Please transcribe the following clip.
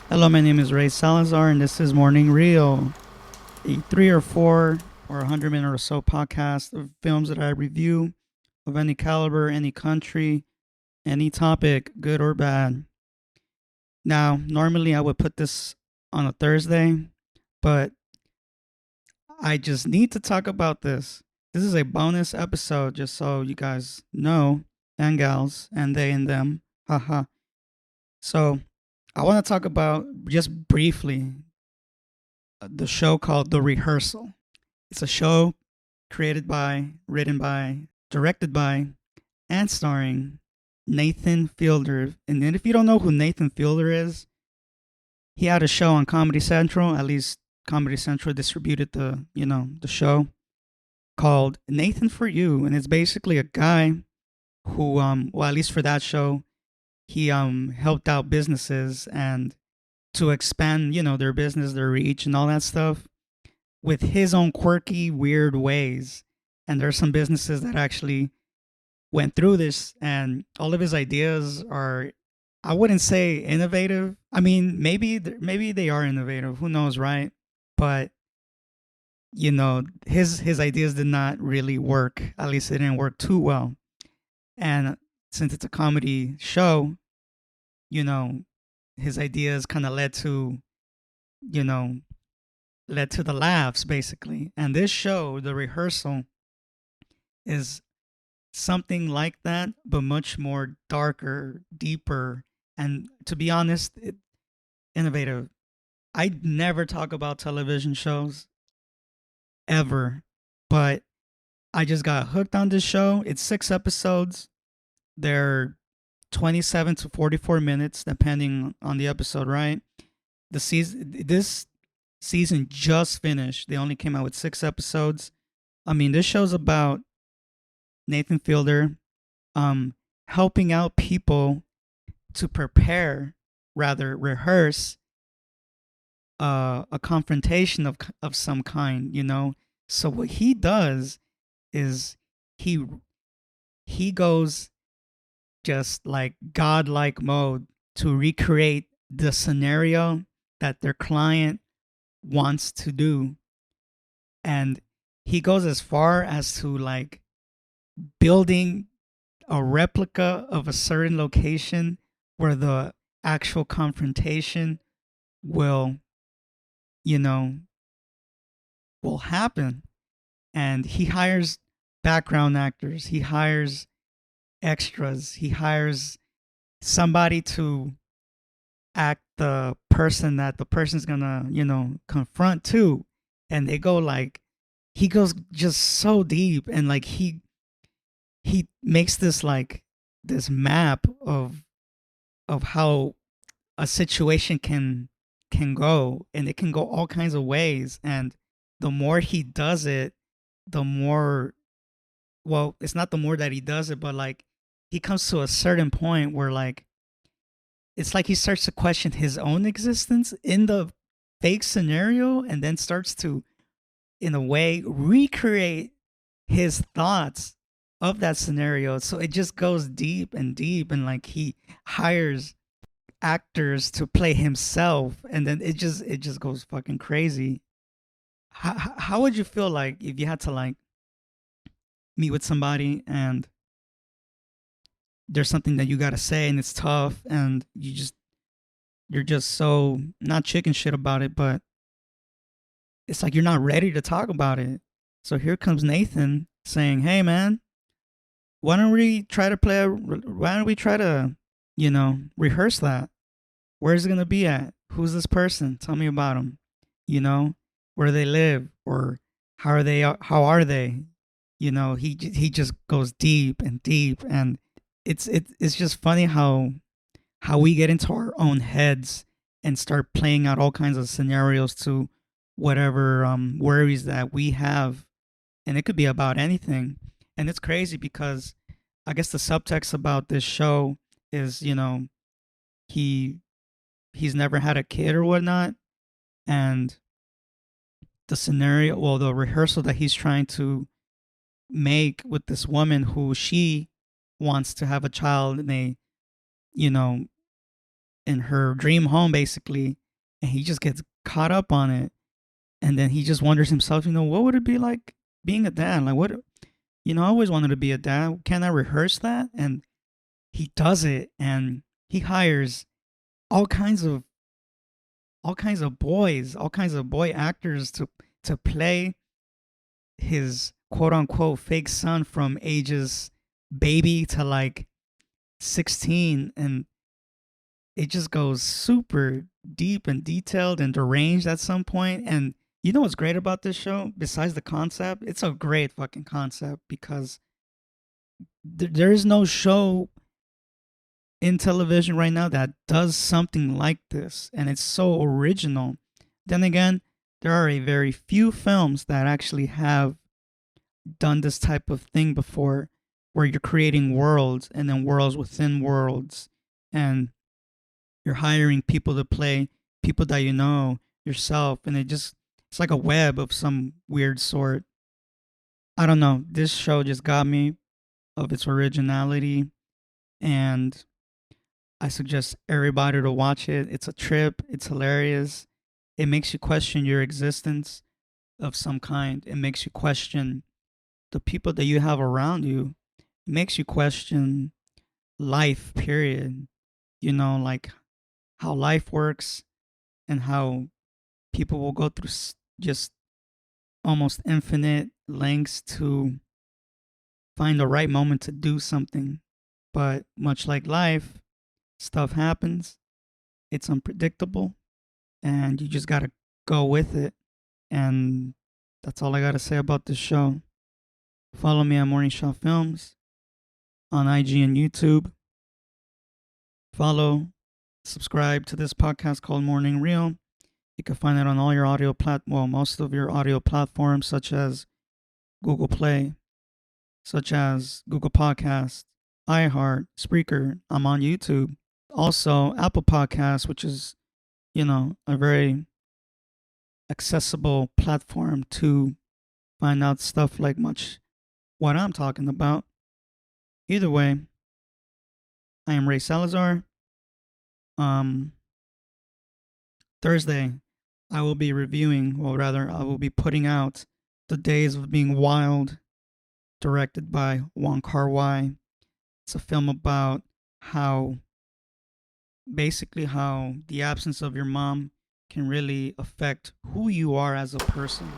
Hello, my name is Ray Salazar, and this is Morning Reel, a 3 or 4 or 100 minute or so podcast of films that I review of any caliber, any country, any topic, good or bad. Now, normally I would put this on a Thursday, but I just need to talk about this. This is a bonus episode, just so you guys know, and gals, and they and them. Haha. So, I want to talk about just briefly the show called The Rehearsal. It's a show created by, written by, directed by, and starring Nathan Fielder. And then if you don't know who Nathan Fielder is, he had a show on Comedy Central. At least Comedy Central distributed the show called Nathan for You, and it's basically a guy who well, at least for that show, he helped out businesses and to expand, their business, their reach and all that stuff with his own quirky, weird ways. And there's some businesses that actually went through this, and all of his ideas are, I wouldn't say innovative. I mean, maybe they are innovative. Who knows, right? But his ideas did not really work. At least it didn't work too well. And since it's a comedy show, you know, his ideas kind of you know, led to the laughs basically. And this show, The Rehearsal, is something like that, but much more darker, deeper, and to be honest, innovative. I never talk about television shows ever, but I just got hooked on this show. It's 6 episodes. They're 27 to 44 minutes, depending on the episode, right? This season just finished. They only came out with 6 episodes. I mean, this show's about Nathan Fielder um, helping out people to prepare, rather rehearse a confrontation of some kind. So what he does is he he goes just like godlike mode to recreate the scenario that their client wants to do, and he goes as far as to like building a replica of a certain location where the actual confrontation will, you know, will happen. And he hires background actors, he hires extras, he hires somebody to act the person that the person's gonna, confront too. And they go like, he goes just so deep, and like he makes this like this map of how a situation can go, and it can go all kinds of ways. And the more he does it, the more, well, it's not the more that he does it, but like he comes to a certain point where like it's like he starts to question his own existence in the fake scenario, and then starts to, in a way, recreate his thoughts of that scenario. So it just goes deep and deep, and like he hires actors to play himself, and then it just goes fucking crazy. How would you feel like if you had to like meet with somebody and there's something that you got to say and it's tough, and you're just so not chicken shit about it, but it's like you're not ready to talk about it. So here comes Nathan saying, "Hey man, why don't we try to, rehearse that? Where's it going to be at? Who's this person? Tell me about them. You know, where do they live, or how are they? He just goes deep and deep, and it's just funny how we get into our own heads and start playing out all kinds of scenarios to whatever worries that we have, and it could be about anything. And it's crazy because I guess the subtext about this show is, he he's never had a kid or whatnot, and the rehearsal that he's trying to make with this woman who she wants to have a child, and they, you know, in her dream home basically, and he just gets caught up on it, and then he just wonders himself, what would it be like being a dad? Like what, I always wanted to be a dad. Can I rehearse that? And he does it, and he hires all kinds of all kinds of boy actors to play his quote unquote fake son from ages baby to like 16, and it just goes super deep and detailed and deranged at some point. And you know what's great about this show? Besides the concept, it's a great fucking concept because there is no show in television right now that does something like this, and it's so original. Then again, there are a very few films that actually have done this type of thing before, where you're creating worlds and then worlds within worlds, and you're hiring people to play people that you know yourself, and it's like a web of some weird sort. I don't know. This show just got me of its originality, and I suggest everybody to watch it. It's a trip. It's hilarious. It makes you question your existence of some kind. It makes you question the people that you have around you. It makes you question life, period. Like how life works and how people will go through just almost infinite lengths to find the right moment to do something. But much like life, stuff happens. It's unpredictable, and you just got to go with it. And that's all I got to say about this show. Follow me on Morning Shot Films on IG and YouTube. Follow, subscribe to this podcast called Morning Real. You can find it on all your most of your audio platforms, such as Google Play, such as Google Podcasts, iHeart, Spreaker. I'm on YouTube. Also, Apple Podcasts, which is, a very accessible platform to find out stuff like much what I'm talking about. Either way, I am Ray Salazar. Thursday, I will be I will be putting out The Days of Being Wild, directed by Wong Kar-wai. It's a film about how the absence of your mom can really affect who you are as a person.